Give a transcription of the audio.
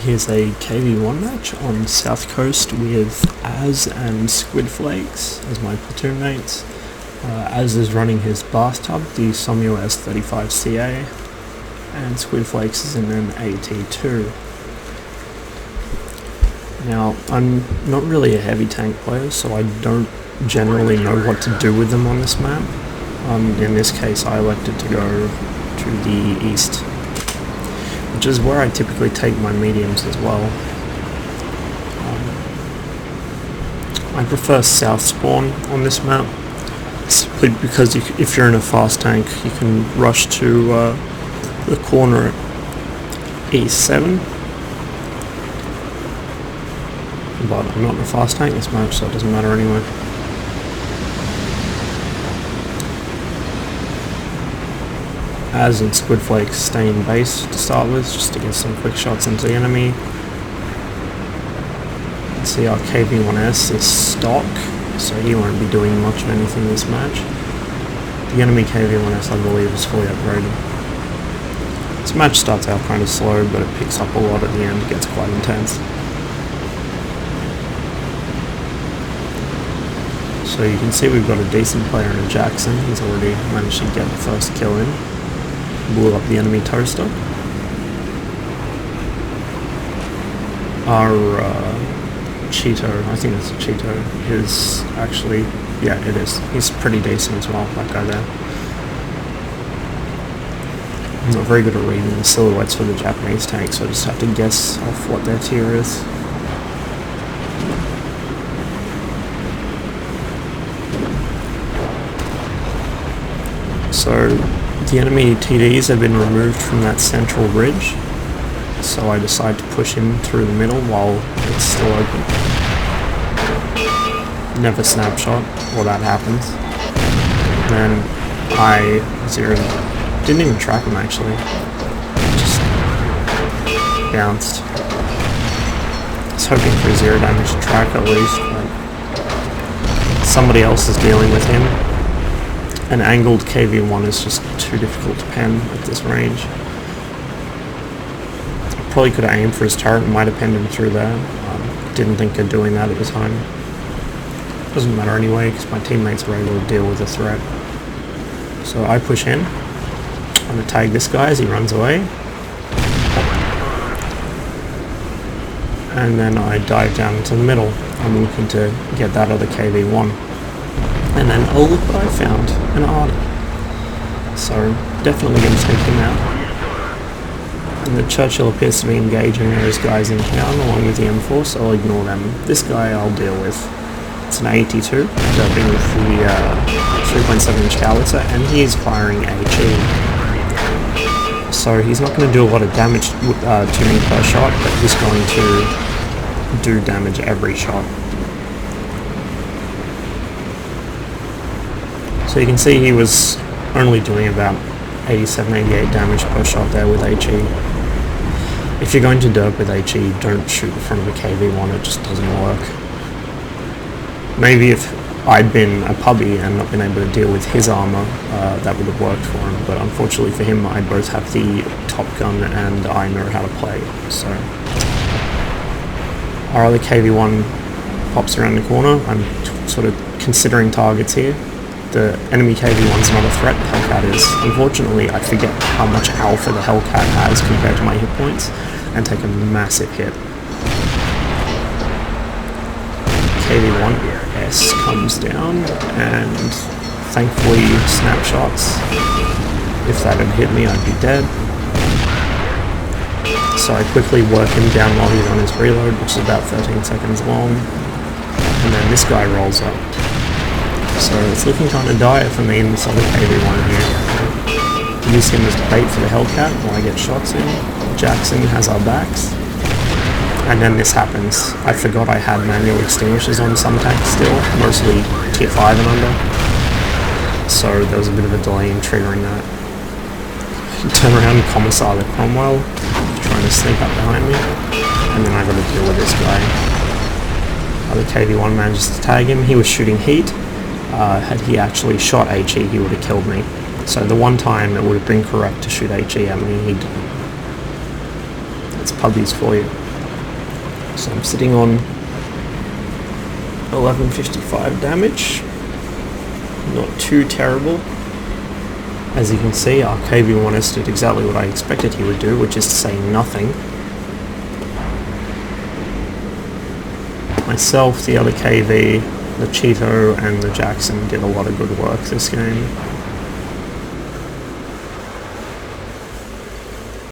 Here's a KV1 match on South Coast with Az and Squid Flakes as my platoon mates. Az is running his bathtub, the Somyo S35CA, and Squid Flakes is in an AT2. Now, I'm not really a heavy tank player, so I don't generally know what to do with them on this map. In this case, I elected to go to the east, which is where I typically take my mediums as well. I prefer south spawn on this map, simply because if you're in a fast tank, you can rush to the corner at E7. But I'm not in a fast tank this match, so it doesn't matter anyway. Az and Squid Flakes stay in base to start with, just to get some quick shots into the enemy. You can see our KV1S is stock, so he won't be doing much of anything this match. The enemy KV1S, I believe, is fully upgraded. This match starts out kind of slow, but it picks up a lot at the end, it gets quite intense. So you can see we've got a decent player in Jackson. He's already managed to get the first kill in. Blew up the enemy toaster. Our Cheeto, I think it's a Cheeto, is actually, yeah, it is. He's pretty decent as well, that guy there. I'm not very good at reading the silhouettes for the Japanese tanks, so I just have to guess off what their tier is. So the enemy TDs have been removed from that central ridge, so I decide to push in through the middle while it's still open. Never snapshot, or that happens. Then I didn't even track him actually, just bounced. I was hoping for a 0 damage track at least, but somebody else is dealing with him. An angled KV1 is just too difficult to pen at this range. Probably could have aimed for his turret and might have penned him through there. Didn't think of doing that at the time. Doesn't matter anyway, because my teammates were able to deal with the threat. So I push in. I'm going to tag this guy as he runs away. And then I dive down into the middle. I'm looking to get that other KV1. And then, oh look what I found, an Arda. So, definitely going to take him out. And the Churchill appears to be engaging those guys in town along with the M4, so I'll ignore them. This guy I'll deal with. It's an 82, doping with the 3.7-inch howitzer, and he is firing HE. So he's not going to do a lot of damage to me per shot, but he's going to do damage every shot. So you can see he was only doing about 87-88 damage per shot there with HE. If you're going to derp with HE, don't shoot in front of a KV1, it just doesn't work. Maybe if I'd been a puppy and not been able to deal with his armor, that would have worked for him, but unfortunately for him, I both have the Top Gun and I know how to play, so. Our other KV1 pops around the corner. I'm sort of considering targets here. The enemy KV1's not a threat, the Hellcat is. Unfortunately, I forget how much alpha the Hellcat has compared to my hit points, and take a massive hit. KV1S comes down, and thankfully snapshots. If that had hit me, I'd be dead. So I quickly work him down while he's on his reload, which is about 13 seconds long, and then this guy rolls up. So it's looking kind of dire for me in this other KV1 here. Use him as bait for the Hellcat while I get shots in. Jackson has our backs. And then this happens. I forgot I had manual extinguishers on some tanks still, mostly tier 5 and under. So there was a bit of a delay in triggering that. Turn around and Commissar the Cromwell, trying to sneak up behind me. And then I got to deal with this guy. Other KV1 manages to tag him. He was shooting heat. Had he actually shot HE, he would have killed me. So the one time it would have been correct to shoot HE at me, he didn't. It's puppies for you. So I'm sitting on 1155 damage. Not too terrible. As you can see, our KV1S did exactly what I expected he would do, which is to say nothing. Myself, the other KV, the Cheeto and the Jackson did a lot of good work this game.